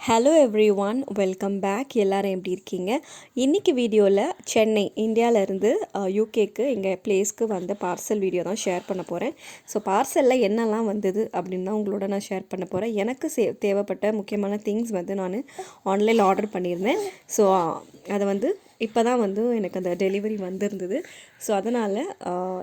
Hello everyone, welcome back. எல்லோரும் எப்படி இருக்கீங்க? இன்றைக்கி வீடியோவில் சென்னை இந்தியாவிலேருந்து யூகேக்கு எங்கள் பிளேஸ்க்கு வந்த பார்சல் வீடியோ தான் ஷேர் பண்ண போகிறேன். ஸோ பார்சலில் என்னெல்லாம் வந்தது அப்படின்னு தான் உங்களோட நான் ஷேர் பண்ண போகிறேன். எனக்கு தேவைப்பட்ட முக்கியமான திங்ஸ் வந்து நான் ஆன்லைனில் ஆர்டர் பண்ணியிருந்தேன். ஸோ அதை இப்போ தான் எனக்கு அந்த டெலிவரி வந்திருந்தது. ஸோ அதனால்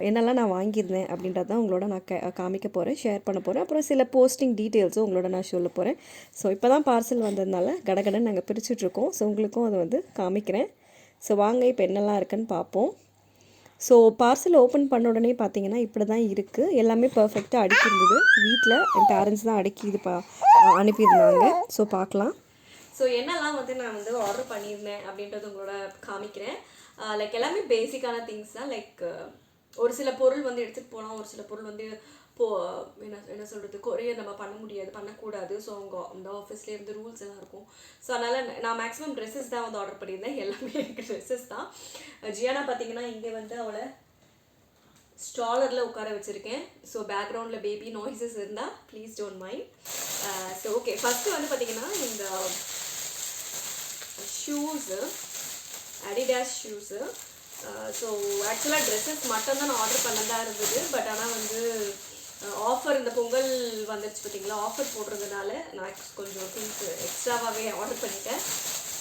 என்னெல்லாம் நான் வாங்கியிருந்தேன் அப்படின்றது தான் உங்களோட நான் காமிக்க போகிறேன், ஷேர் பண்ண போகிறேன். அப்புறம் சில போஸ்டிங் டீட்டெயில்ஸும் உங்களோட நான் சொல்ல போகிறேன். ஸோ இப்போ தான் பார்சல் வந்ததுனால கடகடன் நாங்கள் பிரிச்சுட்ருக்கோம். ஸோ உங்களுக்கும் அதை காமிக்கிறேன். ஸோ வாங்க இப்போ என்னெல்லாம் இருக்குன்னு பார்ப்போம். ஸோ பார்சல் ஓப்பன் பண்ண உடனே பார்த்தீங்கன்னா இப்படி தான் இருக்குது. எல்லாமே பர்ஃபெக்டாக அடுக்கியிருந்தது. வீட்டில் என் பேரண்ட்ஸ் தான் அடுக்கி அனுப்பியிருந்தாங்க. ஸோ பார்க்கலாம். ஸோ என்னெல்லாம் நான் ஆர்டர் பண்ணியிருந்தேன் அப்படின்றது உங்களோட காமிக்கிறேன். லைக் எல்லாமே பேசிக்கான திங்ஸ் தான். லைக் ஒரு சில பொருள் எடுத்துகிட்டு போகலாம், ஒரு சில பொருள் என்ன சொல்கிறது, கொரியர் நம்ம பண்ண முடியாது, பண்ணக்கூடாது. ஸோ அந்த ஆஃபீஸ்லேயே ரூல்ஸ் எல்லாம் இருக்கும். ஸோ அதனால் நான் மேக்ஸிமம் ட்ரெஸ்ஸஸ் தான் ஆர்டர் பண்ணியிருந்தேன். எல்லாமே எனக்கு ட்ரெஸ்ஸஸ் தான். ஜியானா பார்த்தீங்கன்னா இங்கே அவளை ஸ்டாலரில் உட்கார வச்சுருக்கேன். ஸோ பேக்ரவுண்டில் பேபி நாய்ஸஸ் இருந்தால் please don't mind. So okay, first பார்த்தீங்கன்னா இந்த ஷூஸு, அடிடாஸ் ஷூஸு. ஸோ ஆக்சுவலாக ட்ரெஸ்ஸஸ் மட்டும்தான் நான் ஆர்டர் பண்ணதா இருந்தது. பட் ஆனால் ஆஃபர், இந்த பொங்கல் வந்துருச்சு பார்த்தீங்களா, ஆஃபர் போடுறதுனால நான் கொஞ்சம் திங்ஸ் எக்ஸ்ட்ராவாகவே ஆர்டர் பண்ணிட்டேன்.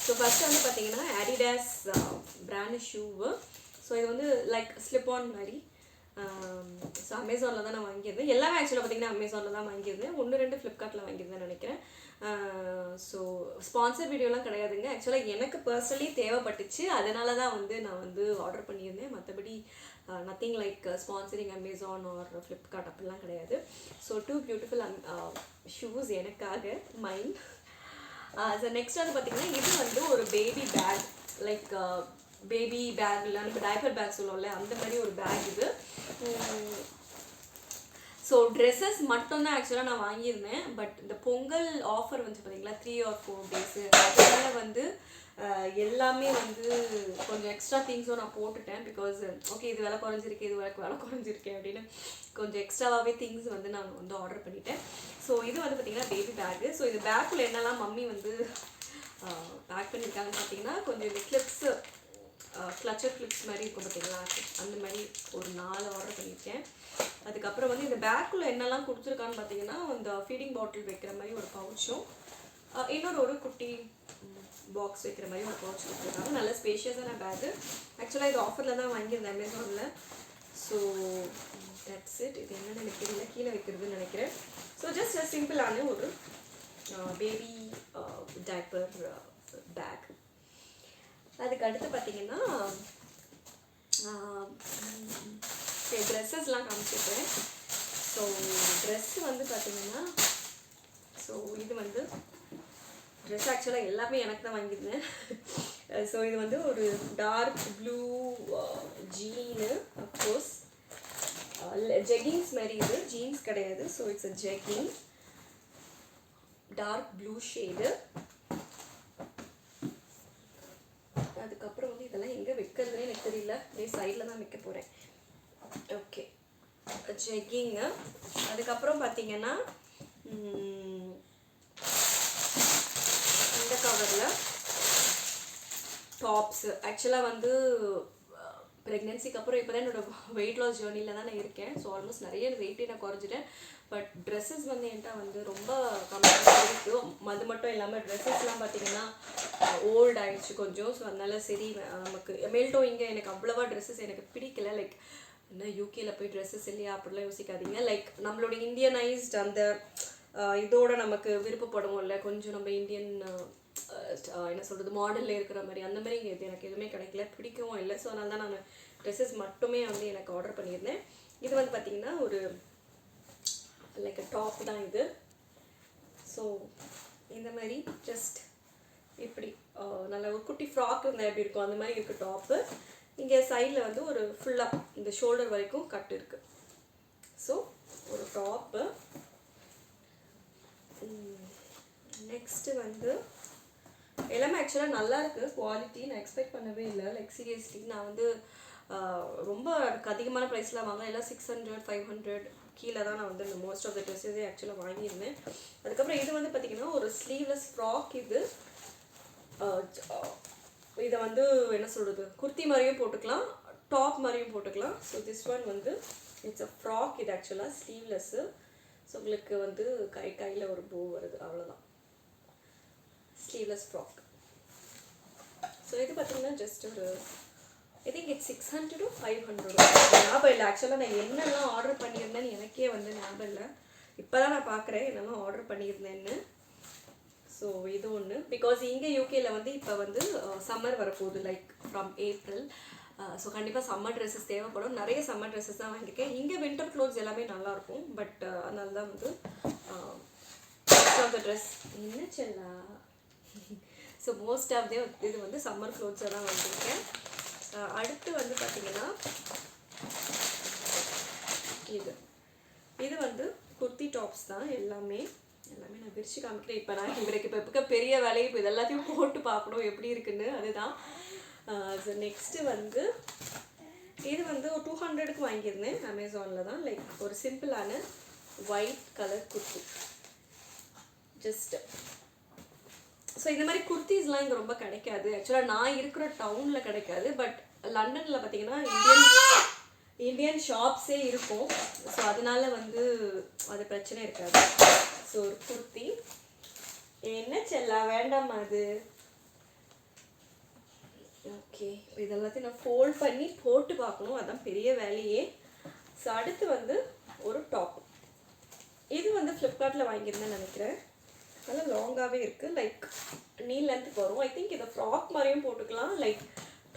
ஸோ ஃபஸ்ட்டு பார்த்தீங்கன்னா அடிடாஸ் பிராண்டு ஷூவு. ஸோ இது லைக் ஸ்லிப் ஆன் மாதிரி. ஸோ அமேசானில் தான் நான் வாங்கியிருந்தேன். எல்லாமே ஆக்சுவலாக பார்த்தீங்கன்னா அமேசானில் தான் வாங்கியிருந்தேன். 1-2 ஃப்ளிப்கார்ட்டில் வாங்கியிருந்தேன் நினைக்கிறேன். ஸோ ஸ்பான்சர் வீடியோலாம் கிடையாதுங்க. ஆக்சுவலாக எனக்கு பர்சனலி தேவைப்பட்டுச்சு, அதனால தான் நான் ஆர்டர் பண்ணியிருந்தேன். மற்றபடி nothing like sponsoring Amazon R Flipkart அப்படிலாம் கிடையாது. ஸோ 2 பியூட்டிஃபுல் ஷூஸ் எனக்காக மைண்ட். ஸோ நெக்ஸ்ட் பார்த்தீங்கன்னா இது ஒரு பேபி பேக், லைக் பேபி பேக்லாம் இப்போ டைப்பர் பேக் சொல்லுவோம்ல, அந்த மாதிரி ஒரு பேக் இது. ஸோ ட்ரெஸ்ஸஸ் மட்டும்தான் ஆக்சுவலாக நான் வாங்கியிருந்தேன். பட் இந்த பொங்கல் ஆஃபர் பார்த்தீங்களா, 3 or 4 டேஸு, அதனால எல்லாமே கொஞ்சம் எக்ஸ்ட்ரா திங்ஸும் நான் போட்டுட்டேன். பிகாஸ் ஓகே, இது விலை குறைஞ்சிருக்கு, இது விலை குறைஞ்சிருக்கேன் அப்படின்னு கொஞ்சம் எக்ஸ்ட்ராவாகவே திங்ஸ் நான் ஆர்டர் பண்ணிட்டேன். ஸோ இது பார்த்தீங்கன்னா பேபி பேக்கு. ஸோ இது பேக்கில் என்னெல்லாம் மம்மி பேக் பண்ணியிருக்காங்கன்னு பார்த்தீங்கன்னா, கொஞ்சம் இந்த கிளிப்ஸு, கிளச்சர் கிளிப்ஸ் மாதிரி இருக்கும் பார்த்தீங்களா, அந்த மாதிரி ஒரு 4 ஆர்டர் பண்ணியிருக்கேன். அதுக்கப்புறம் இந்த பேக்குள்ளே என்னெல்லாம் கொடுத்துருக்கான்னு பார்த்தீங்கன்னா, இந்த ஃபீடிங் பாட்டில் வைக்கிற மாதிரி ஒரு பவுச்சும், ஒரு குட்டி பாக்ஸ் வைக்கிற மாதிரி ஒரு பவுச் கொடுத்துருக்காங்க. நல்ல ஸ்பேஷியஸான பேக்கு. ஆக்சுவலாக இது ஆஃபரில் தான் வாங்கியிருந்தேன் அமேசானில். So that's it. இது என்னென்னு எனக்கு தெரியல, கீழே வைக்கிறதுன்னு நினைக்கிறேன். ஸோ ஜஸ்ட் சிம்பிளான ஒரு பேபி டைப்பர் பேக். அதுக்கு அடுத்து பார்த்தீங்கன்னா ட்ரெஸ்ஸஸ்லாம் காமிச்சிருக்கேன். ஸோ ட்ரெஸ்ஸு பார்த்தீங்கன்னா, ஸோ இது ட்ரெஸ் ஆக்சுவலாக எல்லாமே எனக்கு தான் வாங்கியிருந்தேன். ஸோ இது ஒரு dark blue jean, of course jeggings மாதிரி. இது ஜீன்ஸ் கிடையாது. So it's a jegging, dark blue shade. அதுக்கப்புறம் இதெல்லாம் எங்கே வைக்கிறதுனே எனக்கு தெரியல, அப்படியே சைடில் தான் வைக்க போகிறேன். ஓகே, ஜெக்கிங்கு. அதுக்கப்புறம் பார்த்தீங்கன்னா இந்த கவரில் டாப்ஸு. ஆக்சுவலாக ப்ரெக்னென்சிக்கு அப்புறம் இப்போ தான் என்னோடய வெயிட் லாஸ் ஜேர்னியில் தான் நான் இருக்கேன். ஸோ ஆல்மோஸ்ட் நிறைய வெயிட்டே நான் குறைஞ்சிட்டேன். பட் ட்ரெஸ்ஸஸ் என்கிட்ட ரொம்ப கம்மியாக இருக்குது. அது மட்டும் இல்லாமல் ட்ரெஸ்ஸஸ்லாம் பார்த்தீங்கன்னா ஓல்ட் ஆகிடுச்சு கொஞ்சம். ஸோ அதனால சரி, நமக்கு மேல்டோ இங்கே எனக்கு அவ்வளோவா ட்ரெஸ்ஸஸ் எனக்கு பிடிக்கல. லைக் இன்னும் யூகேயில் போய் ட்ரெஸ்ஸஸ் இல்லையா அப்படிலாம் யோசிக்காதீங்க. லைக் நம்மளோட இந்தியனைஸ்ட் அந்த இதோட நமக்கு விருப்பப்படுவோம் இல்லை, கொஞ்சம் நம்ம இந்தியன் என்ன சொல்கிறது, மாடலில் இருக்கிற மாதிரி, அந்த மாதிரி இங்கே எனக்கு எதுவுமே கிடைக்கல, பிடிக்கவும் இல்லை. ஸோ அதனால தான் நான் ட்ரெஸ்ஸஸ் மட்டுமே எனக்கு ஆர்டர் பண்ணியிருந்தேன். இது பார்த்தீங்கன்னா ஒரு லைக் டாப் தான் இது. ஸோ இந்த மாதிரி ஜஸ்ட் இப்படி நல்ல ஒரு குட்டி ஃப்ராக் இருந்தால் எப்படி இருக்கும் அந்த மாதிரி இருக்குது டாப்பு. இங்கே சைடில் ஒரு ஃபுல்லாக இந்த ஷோல்டர் வரைக்கும் கட் இருக்குது. ஸோ ஒரு டாப்பு. நெக்ஸ்ட்டு எல்லாமே ஆக்சுவலாக நல்லா இருக்குது குவாலிட்டி. நான் எக்ஸ்பெக்ட் பண்ணவே இல்லை. லைக் சீரியஸ்லி நான் ரொம்ப அதிகமான ப்ரைஸ்லாம் வாங்கலாம். எல்லாம் 600, 500 கீழே தான் நான் வந்து இந்த மோஸ்ட் ஆஃப் த ட்ரெஸ்ஸஸே ஆக்சுவலாக வாங்கியிருந்தேன். அதுக்கப்புறம் இது வந்து பார்த்திங்கன்னா ஒரு ஸ்லீவ்லெஸ் ஃப்ராக். இது இதை வந்து என்ன சொல்கிறது, குர்த்தி மாதிரியும் போட்டுக்கலாம், டாப் மாதிரியும் போட்டுக்கலாம். ஸோ திஸ் ஒன் வந்து இட்ஸ் அ ஃப்ராக். இது ஆக்சுவலாக ஸ்லீவ்லெஸ்ஸு. ஸோ உங்களுக்கு வந்து கையில் ஒரு பூ வருது, அவ்வளோதான். Sleeveless frock. ஸோ இது பார்த்திங்கன்னா ஜஸ்ட் ஒரு ஐ திங்க் இட்ஸ் 600 to 500 ஞாபகம் இல்லை. ஆக்சுவலாக நான் என்னெல்லாம் ஆர்டர் பண்ணியிருந்தேன்னு எனக்கே வந்து ஞாபகம் இல்லை. இப்போ தான் நான் பார்க்குறேன் என்னெல்லாம் ஆர்டர் பண்ணியிருந்தேன்னு. ஸோ இது ஒன்று. பிகாஸ் இங்கே யூகேயில் வந்து இப்போ வந்து சம்மர் வரப்போகுது, லைக் ஃப்ரம் ஏப்ரல். ஸோ கண்டிப்பாக சம்மர் ட்ரெஸ்ஸஸ் தேவைப்படும். நிறைய சம்மர் ட்ரெஸ்ஸஸ் தான் வாங்கியிருக்கேன். இங்கே வின்டர் க்ளோத்ஸ் எல்லாமே நல்லாயிருக்கும். பட் அதனால தான் வந்து மோஸ்ட் ஆஃப் த ட்ரெஸ் என்ன செல்லா ஸோ மோஸ்ட் ஆஃப் இது வந்து சம்மர் க்ளோத்ஸை தான் வாங்கியிருக்கேன். அடுத்து வந்து பார்த்திங்கன்னா இது வந்து குர்த்தி டாப்ஸ் தான். எல்லாமே நான் விரிச்சு காமிக்கிறேன். இப்போ நான் இப்போ பெரிய வேலையை இப்போ இது எல்லாத்தையும் போட்டு பார்க்கணும் எப்படி இருக்குன்னு. அதுதான். ஸோ நெக்ஸ்ட்டு வந்து இது வந்து ஒரு 200க்கு வாங்கியிருந்தேன் அமேசானில் தான். லைக் ஒரு சிம்பிளான white colour kurti just. So இந்த மாதிரி குர்த்திஸ்லாம் இங்கே ரொம்ப கிடைக்காது. ஆக்சுவலாக நான் இருக்கிற டவுனில் கிடைக்காது. பட் லண்டனில் பார்த்தீங்கன்னா இந்தியன் ஷாப்ஸே இருக்கும். ஸோ அதனால வந்து அது பிரச்சனை இருக்காது. ஸோ ஒரு குர்த்தி என்ன செல்லா வேண்டாமா அது. ஓகே, இதெல்லாத்தையும் நான் ஃபோல்ட் பண்ணி போட்டு பார்க்கணும், அதான் பெரிய வேலையே. ஸோ அடுத்து வந்து ஒரு டாப். இது வந்து ஃப்ளிப்கார்ட்டில் வாங்கியிருந்தேன்னு நினைக்கிறேன். நல்லா லாங்காகவே இருக்குது, லைக் நீ லென்த்துக்கு வரும். ஐ திங்க் இதை ஃப்ராக் மாதிரியும் போட்டுக்கலாம், லைக்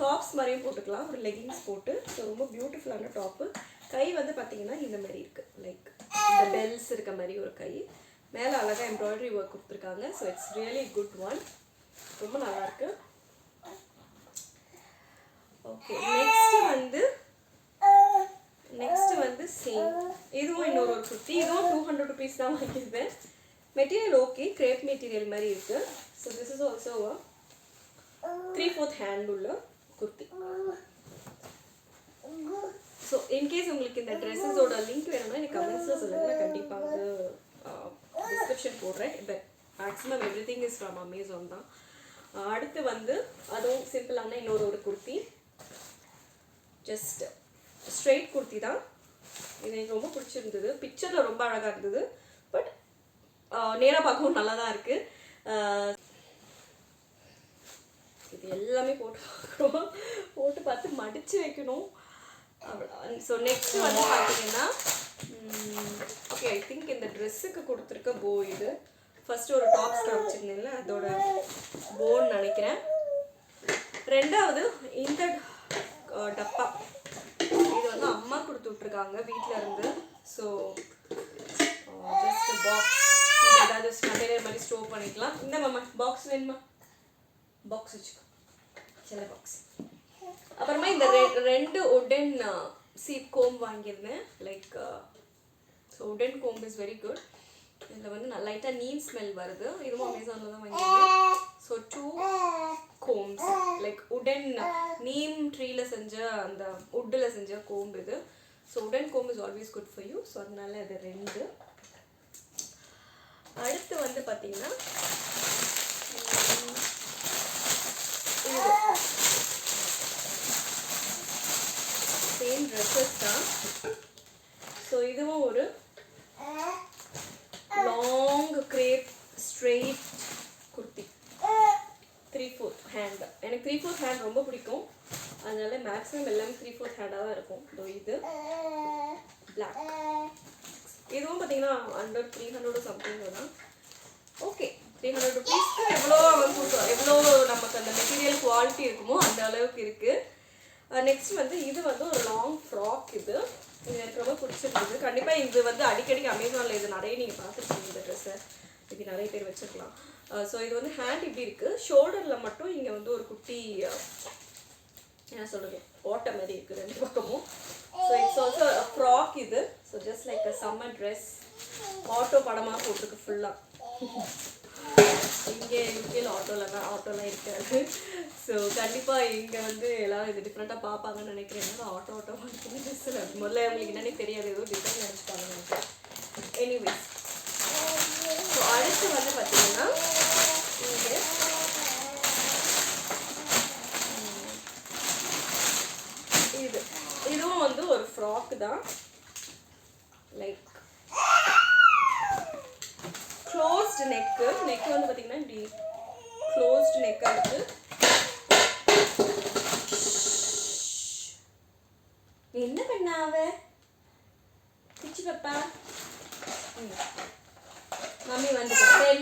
டாப்ஸ் மாதிரியும் போட்டுக்கலாம், ஒரு லெகிங்ஸ் போட்டு. ஸோ ரொம்ப பியூட்டிஃபுல்லான டாப்பு. கை வந்து பார்த்திங்கன்னா இந்த மாதிரி இருக்குது, லைக் இந்த பெல்ஸ் இருக்க மாதிரி ஒரு கை. மேலே அழகாக எம்ப்ராய்டரி ஒர்க் கொடுத்துருக்காங்க. So it's really good one, ரொம்ப நல்லாயிருக்கு. ஓகே, நெக்ஸ்ட்டு வந்து சேம். இதுவும் இன்னொரு குர்த்தி. இதுவும் 200 rupees தான் வாங்கியிருந்தேன். மெட்டீரியல் ஓகே, கிரேப் மெட்டீரியல் மாதிரி இருக்குது. So this is also 3/4 hand உள்ள குர்த்தி. ஸோ இன்கேஸ் உங்களுக்கு இந்த ட்ரெஸ்ஸஸோட லிங்க் வேணும்னா எனக்கு கமெண்ட்ஸில் சொல்லுங்கள், நான் கண்டிப்பாக வந்து டிஸ்கிரிப்ஷன் போடுறேன். But maximum every thing is from Amazon தான். அடுத்து வந்து அதுவும் சிம்பிளான இன்னொரு குர்த்தி. ஜஸ்ட் ஸ்ட்ரெயிட் குர்த்தி தான். இது எனக்கு ரொம்ப பிடிச்சிருந்தது. பிக்சரில் ரொம்ப அழகாக இருந்தது. பட் நேராக பார்க்கவும் நல்லா தான் இருக்குது. இது எல்லாமே போட்டு பார்த்து மடித்து வைக்கணும். ஸோ நெக்ஸ்ட் வந்து பார்த்தீங்கன்னா ஓகே, ஐ திங்க் இந்த ட்ரெஸ்ஸுக்கு கொடுத்துருக்க போ. இது ஃபஸ்ட்டு ஒரு டாப்ஸ் காமிச்சிருந்தேன்ல, அதோட போன்னு நினைக்கிறேன். ரெண்டாவது இந்த டப்பா. இது வந்து அம்மா கொடுத்து விட்ருக்காங்க வீட்டில் இருந்து. ஸோ ஜஸ்ட் பாக்ஸ், ஏதாவது கண்டெய்னர் மாதிரி ஸ்டோர் பண்ணிக்கலாம். இந்த மாமா பாக்ஸ் வேணுமா? பாக்ஸ் வச்சுக்கோ, சின்ன பாக்ஸ். அப்புறமா இந்த 2 உடன் சீப் கோம் வாங்கியிருந்தேன். Like so wooden comb is very good. இதில் வந்து நல்லா லைட்டாக நீம் ஸ்மெல் வருது. இதுவும் அமேசானில் தான் வாங்கியிருந்தேன். ஸோ 2 கோம்ஸ், லைக் உடன் நீம் ட்ரீயில் செஞ்ச அந்த உட்டில் செஞ்ச கோம்பு இது. So wooden comb is always good for you. So அதனால அது 2. அடுத்து வந்து பார்த்தீங்கன்னா சேம் ட்ரெஸ்ஸஸ் தான். ஸோ இதுவும் ஒரு long crepe straight kurti, 3/4 hand. எனக்கு 3/4 ஹேண்ட் ரொம்ப பிடிக்கும். அதனால மேக்ஸிமம் எல்லாமே 3/4 ஹேண்டாக தான் இருக்கும். ஸோ இது பிளாக். இதுவும் பார்த்தீங்கன்னா அண்டர் 300 சம்திங் தான். ஓகே, 300 rupeesக்கு எவ்வளோ நமக்கு அந்த மெட்டீரியல் குவாலிட்டி இருக்குமோ அந்த அளவுக்கு இருக்குது. நெக்ஸ்ட் வந்து இது வந்து ஒரு லாங் ஃப்ராக். இது எனக்கு ரொம்ப பிடிச்சிருந்தது. கண்டிப்பாக இது வந்து அடிக்கடி அமேசானில் இது நிறைய நீங்கள் பார்த்துருக்கீங்க. இந்த ட்ரெஸ்ஸை இது நிறைய பேர் வச்சுருக்கலாம். ஸோ இது வந்து ஹேண்ட் இப்படி இருக்குது, ஷோல்டரில் மட்டும் இங்கே வந்து ஒரு குட்டி என்ன சொல்கிறது ஓட்ட மாதிரி இருக்குது 2 பக்கமும். ஸோ இட்ஸ் ஆல்சோ ஃப்ராக் இது. ஸோ ஜஸ்ட் லைக் அ சம்மர் ட்ரெஸ். ஆட்டோ படமாக போட்டிருக்கு ஃபுல்லாக. இங்கே இங்கே யூகேல ஆட்டோலாம் இருக்காது. ஸோ கண்டிப்பாக இங்கே வந்து எல்லோரும் இது டிஃப்ரெண்ட்டாக பார்ப்பாங்கன்னு நினைக்கிறேன். ஆட்டோவாக இருக்குது ட்ரெஸ்ஸில் முதல்ல அவங்களுக்கு என்னென்னே தெரியாது, ஏதோ டிசைன் நினச்சிட்டாங்கன்னு நினைக்கிறேன். எனிவேஸ், ஸோ அடுத்து வந்து பார்த்தீங்கன்னா இங்கே இதுவும் வந்து ஒரு ஃப்ராக் தான். லைக் க்ளோஸ்டு நெக்கு வந்து பார்த்தீங்கன்னா இப்படி க்ளோஸ்டு நெக்காக இருக்குது. என்ன பண்ணாவ பிச்சு பாப்பா? மம்மி வந்து 10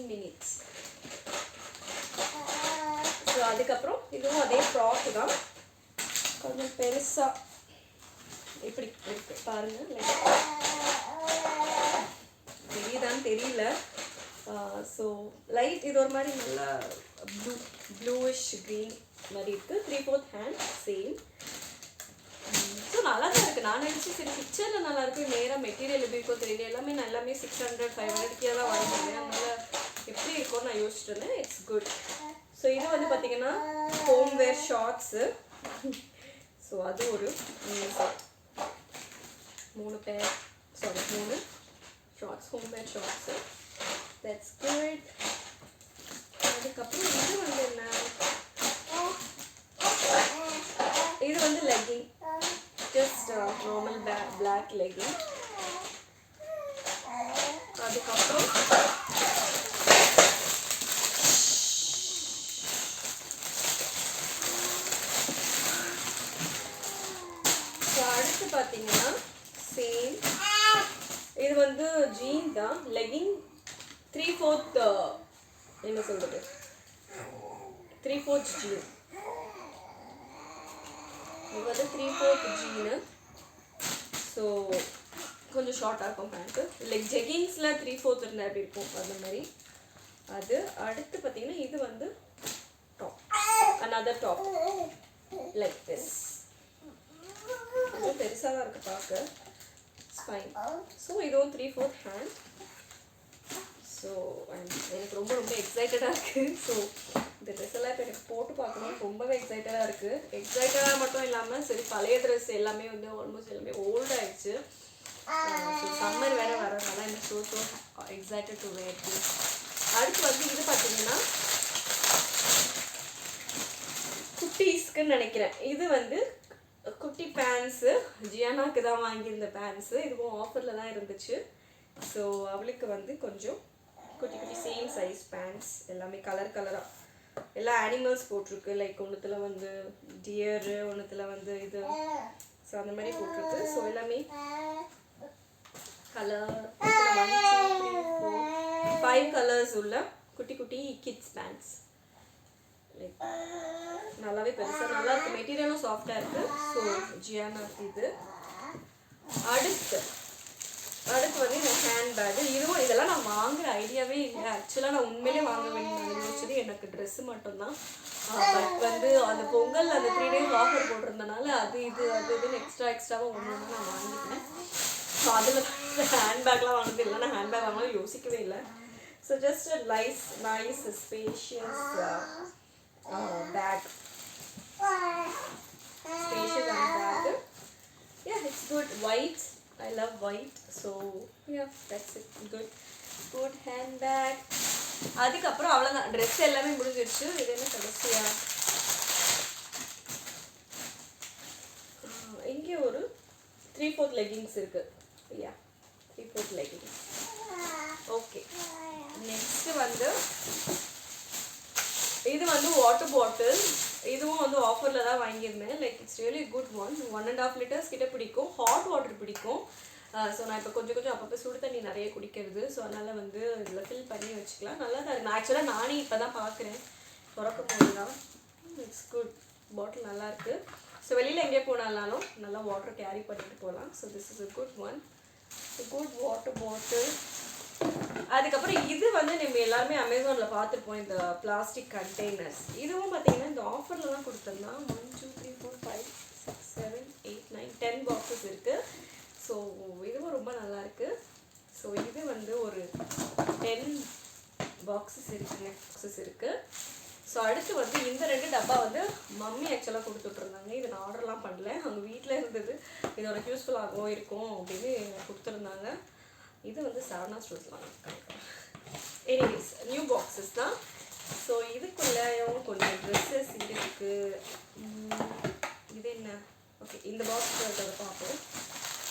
minutes. ஸோ அதுக்கப்புறம் இதுவும் அதே ஃப்ராக் தான், கொஞ்சம் பெருசாக இப்படி இருக்கு பாருங்க. தெரியுதான்னு தெரியல. ஸோ லைட் இது ஒரு மாதிரி நல்லா ப்ளூயிஷ் க்ரீன் மாதிரி இருக்குது. 3/4 ஹேண்ட் சேம். ஸோ நல்லா தான் இருக்குது. நான் நினச்சி சரி பிக்சரில் நல்லாயிருக்கு, நேராக மெட்டீரியல் எப்படி இருக்கோ தெரியல. எல்லாமே 600-500 தான் வாங்கிடுவேன். அதனால் எப்படி இருக்கும்னு நான் யோசிச்சுட்டு இருந்தேன். It's good. ஸோ இது வந்து பார்த்திங்கன்னா ஹோம்வேர் ஷார்ட்ஸு. ஸோ அது ஒரு 3 shorts, homewear shorts. That's good. அதுக்கப்புறம் இது வந்து என்ன, இது வந்து legging, just normal black legging. அதுக்கப்புறம் அடுத்து பார்த்தீங்கன்னா சேம், இது வந்து ஜீன் தான், லெகிங் 3/4 என்ன சொல்கிறது 3/4 ஜீன். இது வந்து 3/4 ஜீனு. ஸோ கொஞ்சம் ஷார்ட்டாக இருக்கும் பேண்ட்டு. லைக் ஜெகிங்ஸில் 3/4 இருந்தால் எப்படி இருக்கும் அந்த மாதிரி. அது அடுத்து பார்த்தீங்கன்னா இது வந்து top, another top like this. கொஞ்சம் பெருசாக தான் இருக்குது பார்க்க, ஃபைன். ஸோ இதுவும் 3/4 ஹேண்ட். ஸோ எனக்கு ரொம்ப எக்ஸைட்டடாக இருக்குது. ஸோ இந்த ட்ரெஸ் எல்லாம் இப்போ எனக்கு போட்டு பார்க்கணும், ரொம்பவே எக்ஸைட்டடாக இருக்குது. எக்ஸைட்டடாக மட்டும் இல்லாமல் சரி பழைய ட்ரெஸ் எல்லாமே வந்து ஆல்மோஸ்ட் எல்லாமே ஓல்ட் ஆகிடுச்சு. ஸோ சம்மர் வேறு வரதுனால எனக்கு so excited to wear this. அடுத்து வந்து இது பார்த்தீங்கன்னா குட்டீஸ்க்குன்னு நினைக்கிறேன். இது வந்து குட்டி பேண்ட்ஸு, ஜியானாக்கு தான் வாங்கியிருந்த பேண்ட்ஸு. இதுவும் ஆஃபரில் தான் இருந்துச்சு. ஸோ அவளுக்கு வந்து கொஞ்சம் குட்டி சேம் சைஸ் பேண்ட்ஸ், எல்லாமே கலராக எல்லா அனிமல்ஸ் போட்டிருக்கு. லைக் ஒன்றுத்தில் வந்து டியரு, ஒன்றுத்தில் வந்து இது, ஸோ அந்த மாதிரி போட்டிருக்கு. ஸோ எல்லாமே கலர் 1 2 3 4 5 கலர்ஸ் உள்ள குட்டி கிட்ஸ் பேண்ட்ஸ். லைக் நல்லாவே பெருசாக நல்லா இருக்குது, மெட்டீரியலும் சாஃப்டாக இருக்குது. ஸோ ஜியானாக்கு இது. அடுத்து வந்து இந்த ஹேண்ட்பேக்கு. இதெல்லாம் நான் வாங்குகிற ஐடியாவே இல்லை. ஆக்சுவலாக நான் உண்மையிலே வாங்க வேண்டியது யோசிச்சது எனக்கு ட்ரெஸ்ஸு மட்டும்தான். பட் வந்து அந்த பொங்கல் அந்த 3 days ஆஃபர் போட்டிருந்தனால அது இதுன்னு எக்ஸ்ட்ராவாக ஒன்று நான் வாங்கிக்கினேன். ஸோ அதில் ஹேண்ட்பேக்லாம் வாங்கினது இல்லை. நான் ஹேண்ட்பேக் வாங்கலாம் யோசிக்கவே இல்லை. So just nice spacious bag. Spacious and bag. Yeah, it's good. White. I love white. So yeah, that's it. Good handbag. அதுக்கப்புறம் அவ்வளோதான், ட்ரெஸ் எல்லாமே முடிஞ்சிருச்சு. இது என்ன கடைசியா இங்கே ஒரு 3/4 லெகிங்ஸ் இருக்குது. யா 3/4 லெகிங்ஸ். ஓகே, நெக்ஸ்ட் வந்து இது வந்து வாட்டர் பாட்டில். இதுவும் வந்து ஆஃபரில் தான் வாங்கியிருந்தேன். Like it's really good one. 1.5 liters கிட்ட பிடிக்கும். ஹாட் வாட்டர் பிடிக்கும். ஸோ நான் இப்போ கொஞ்சம் அப்பப்போ சுடு தண்ணி நிறைய குடிக்கிறது. ஸோ அதனால் வந்து இதில் ஃபில் பண்ணி வச்சுக்கலாம். நல்லா தான் இருக்குது. ஆக்சுவலாக நானே இப்போ தான் பார்க்குறேன், திறக்கும் போது தான். It's good. பாட்டில் நல்லாயிருக்கு. ஸோ வெளியில் எங்கே போனாலும் நல்லா வாட்டர் கேரி பண்ணிட்டு போகலாம். So this is a good one. A good water bottle. அதுக்கப்புறம் இது வந்து நம்ம எல்லாருமே அமேசானில் பார்த்துருப்போம், இந்த பிளாஸ்டிக் கண்டெய்னர்ஸ். இதுவும் பார்த்தீங்கன்னா இந்த ஆஃபரில் தான் கொடுத்துருந்தான். 1 2 3 4 5 6 7 8 9 10 பாக்ஸஸ் இருக்குது. ஸோ இதுவும் ரொம்ப நல்லாயிருக்கு. ஸோ இது வந்து ஒரு 10 பாக்ஸஸ் இருக்குது, பாக்ஸஸ் இருக்குது. ஸோ அடுத்து வந்து இந்த 2 டப்பா வந்து மம்மி ஆக்சுவலாக கொடுத்துட்ருந்தாங்க. இது நான் ஆர்டர்லாம் பண்ணல, அவங்க வீட்டில் இருந்தது. இது உனக்கு யூஸ்ஃபுல்லாகவும் இருக்கும் அப்படின்னு கொடுத்துருந்தாங்க. இது வந்து சரவணா ஸ்டோர்ஸ்லாம் வாங்கியிருக்காங்க. எனிவேஸ் நியூ பாக்ஸஸ் தான். ஸோ இதுக்குள்ளேயும் கொஞ்சம் ட்ரெஸ்ஸஸ் இருக்குது. இது என்ன, ஓகே இந்த பாக்ஸ் இருக்கிறத பார்ப்போம்.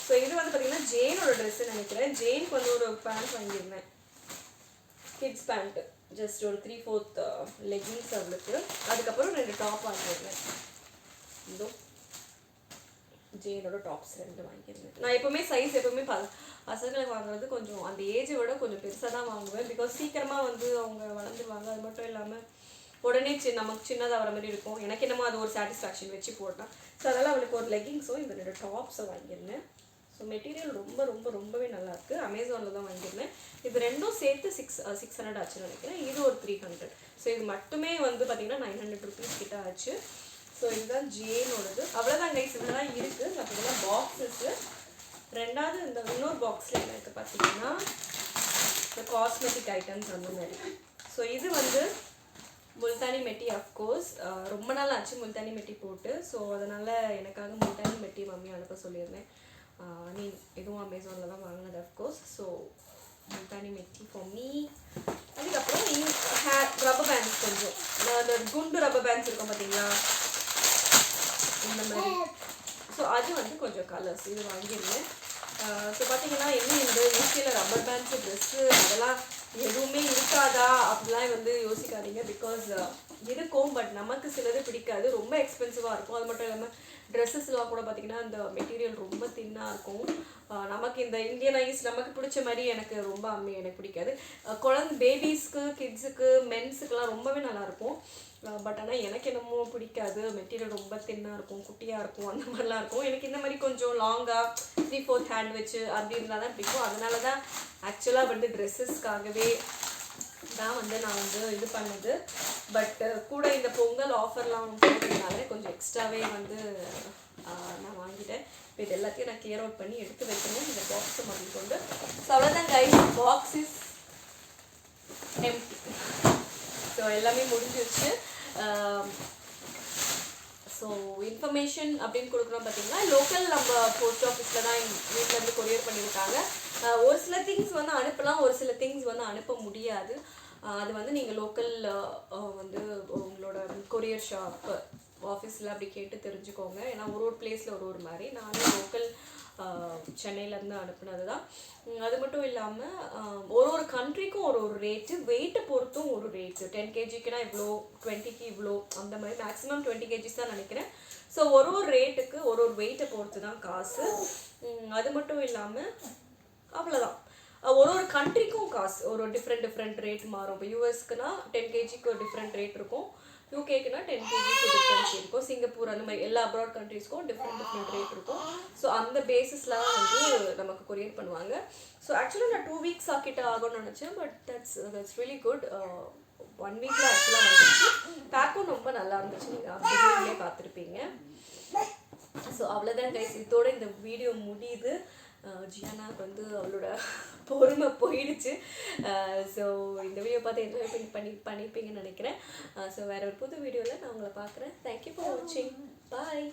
ஸோ இது வந்து பார்த்திங்கன்னா ஜெயினோட ட்ரெஸ்ஸு நினைக்கிறேன். ஜெயினுக்கு வந்து ஒரு பேண்ட் வாங்கியிருந்தேன், கிட்ஸ் பேண்ட்டு, ஜஸ்ட் ஒரு 3/4 லெகின்ஸ் அவளுக்கு. அதுக்கப்புறம் 2 டாப் வாங்கியிருந்தேன். இதோ ஜெயினோட டாப்ஸ் 2 வாங்கியிருந்தேன். நான் எப்போவுமே சைஸ் எப்போவுமே பசங்களுக்கு வாங்குறது கொஞ்சம் அந்த ஏஜை விட கொஞ்சம் பெருசாக தான் வாங்குவேன். பிகாஸ் சீக்கிரமாக வந்து அவங்க வளர்ந்துருவாங்க. அது மட்டும் இல்லாமல் உடனே நமக்கு சின்னதாக வர மாதிரி இருக்கும். எனக்கு என்னமோ அது ஒரு சாட்டிஸ்ஃபேக்ஷன் வச்சு போட்டேன். ஸோ அதனால் அவளுக்கு ஒரு லெகின்ஸும் இந்த 2 டாப்ஸை வாங்கியிருந்தேன். ஸோ மெட்டீரியல் ரொம்ப நல்லாயிருக்கு. அமேசானில் தான் வாங்கியிருந்தேன். இது 2ம் சேர்த்து 600 ஆச்சுன்னு நினைக்கிறேன். இது ஒரு 300. ஸோ இது மட்டுமே வந்து பார்த்திங்கன்னா 900 ருபீஸ் கிட்ட ஆச்சு. ஸோ இதுதான் ஜேனோடது. அவ்வளோதான் கைஸ், இதெல்லாம் இருக்குது. பார்த்தீங்கன்னா பாக்ஸஸ்ஸு. ரெண்டாவது இந்த இன்னொரு பாக்ஸில் என்ன இருக்குது பார்த்தீங்கன்னா இந்த காஸ்மெட்டிக் ஐட்டம்ஸ் அந்த மாதிரி. ஸோ இது வந்து முல்தானி மெட்டி. அஃப்கோர்ஸ் ரொம்ப நாள் ஆச்சு முல்தானி மெட்டி போட்டு. ஸோ அதனால் எனக்காக முல்தானி மெட்டி மம்மி அனுப்ப சொல்லியிருந்தேன். நீ எதுவும் அமேசானில் தான் வாங்கினது அஃப்கோர்ஸ். ஸோ முல்தானி மெட்டி ஃபார் மீ. அதுக்கப்புறம் ரப்பர் பேண்ட்ஸ், கொஞ்சம் அந்த குண்டு ரப்பர் பேண்ட்ஸ் இருக்கும் பார்த்தீங்களா இந்த மாதிரி. ஸோ அது வந்து கொஞ்சம் கலர்ஸ் இது வாங்கியிருந்தேன். ஸோ பார்த்தீங்கன்னா என்ன இந்த யூகேயில் ரப்பர் பேண்ட்ஸு ட்ரெஸ்ஸு அதெல்லாம் எதுவுமே இருக்காதா அப்படிலாம் வந்து யோசிக்காதீங்க. பிகாஸ் இருக்கும், பட் நமக்கு சிலது பிடிக்காது, ரொம்ப எக்ஸ்பென்சிவாக இருக்கும். அது மட்டும் இல்லாமல் ட்ரெஸ்ஸஸ்லாம் கூட பார்த்திங்கன்னா இந்த மெட்டீரியல் ரொம்ப தின்னாக இருக்கும். நமக்கு இந்த இந்தியனைஸ் நமக்கு பிடிச்ச மாதிரி எனக்கு ரொம்ப எனக்கு பிடிக்காது. பேபிஸ்க்கு, கிட்ஸுக்கு, மென்ஸுக்கெலாம் ரொம்பவே நல்லாயிருக்கும். பட் ஆனால் எனக்கு என்னமோ பிடிக்காது. மெட்டீரியல் ரொம்ப தின்னாக இருக்கும், குட்டியாக இருக்கும், அந்த மாதிரிலாம் இருக்கும். எனக்கு இந்த மாதிரி கொஞ்சம் லாங்காக 3/4 ஹேண்ட் வச்சு அப்படி இருந்தால் தான் பிடிக்கும். அதனால தான் ஆக்சுவலாக வந்து ட்ரெஸ்ஸஸ்க்காகவே தான் வந்து நான் வந்து இது பண்ணது. பட் கூட இந்த பொங்கல் ஆஃபர்லாம் போடுறதுனால கொஞ்சம் எக்ஸ்ட்ராவே வந்து நான் வாங்கிட்டேன். இப்போ இது எல்லாத்தையும் நான் கிளியர் அவுட் பண்ணி எடுத்து வைக்கணும் இந்த பாக்ஸை மாதிரி கொண்டு. ஸோ அவ்வளோதான் guys, box is empty. So எல்லாமே முடிஞ்சிருச்சு. ஸோ இன்ஃபர்மேஷன் அப்படின்னு கொடுக்குறோம் பார்த்தீங்கன்னா லோக்கல் நம்ம போஸ்ட் ஆஃபீஸில் தான் எங்கள் வீட்டிலேருந்து கொரியர் பண்ணியிருக்காங்க. ஒரு சில திங்ஸ் வந்து அனுப்பலாம், ஒரு சில திங்ஸ் வந்து அனுப்ப முடியாது. அது வந்து நீங்கள் லோக்கல் வந்து உங்களோட கொரியர் ஷாப் ஆஃபீஸில் அப்படி கேட்டு தெரிஞ்சுக்கோங்க. ஏன்னா ஒரு பிளேஸில் ஒரு மாதிரி. நானும் லோக்கல் சென்னையிலேருந்து அனுப்புனது தான். அது மட்டும் இல்லாமல் ஒரு கண்ட்ரிக்கும் ஒரு ரேட்டு, வெயிட்டை பொறுத்தும் ஒரு ரேட்டு. 10 kgக்குனா இவ்வளோ, 20க்கு இவ்வளோ, அந்த மாதிரி மேக்ஸிமம் 20 kgs தான் நினைக்கிறேன். ஸோ ஒரு ரேட்டுக்கு ஒரு வெயிட்டை பொறுத்து தான் காசு. அது மட்டும் இல்லாமல் அவ்வளோதான். ஒரு கண்ட்ரிக்கும் காசு ஒரு டிஃப்ரெண்ட் ரேட் மாறும். இப்போ யூஎஸ்க்குனா 10 kgக்கு ஒரு டிஃப்ரெண்ட் ரேட் இருக்கும், யூகேக்குனா 10 kgக்கு டிஃப்ரெண்ட் இருக்கும், சிங்கப்பூர் அந்த மாதிரி எல்லா அப்ராட் கண்ட்ரீஸ்க்கும் டிஃப்ரெண்ட் ரேட் இருக்கும். ஸோ அந்த பேசிஸில் வந்து நமக்கு கொரியர் பண்ணுவாங்க. ஸோ ஆக்சுவலாக நான் 2 weeks ஆக்கிட்ட ஆகும்னு நினச்சேன். But that's really good. 1 weekல ஆக்சுவலாக வந்துச்சு. பேக்கும் ரொம்ப நல்லா இருந்துச்சு, நீங்கள் அப்படியே பார்த்துருப்பீங்க. ஸோ அவ்வளோதான் கைஸ், இதோட இந்த வீடியோ முடியுது. ஜியானாக்கு வந்து அவளோட பொறுமை போயிடுச்சு. ஸோ இந்த வீடியோ பார்த்து என்ஜாய் பண்ணியிருப்பீங்கன்னு நினைக்கிறேன். ஸோ வேறு ஒரு புது வீடியோவில் நான் உங்களை பார்க்குறேன். தேங்க்யூ ஃபார் வாட்சிங். பாய்.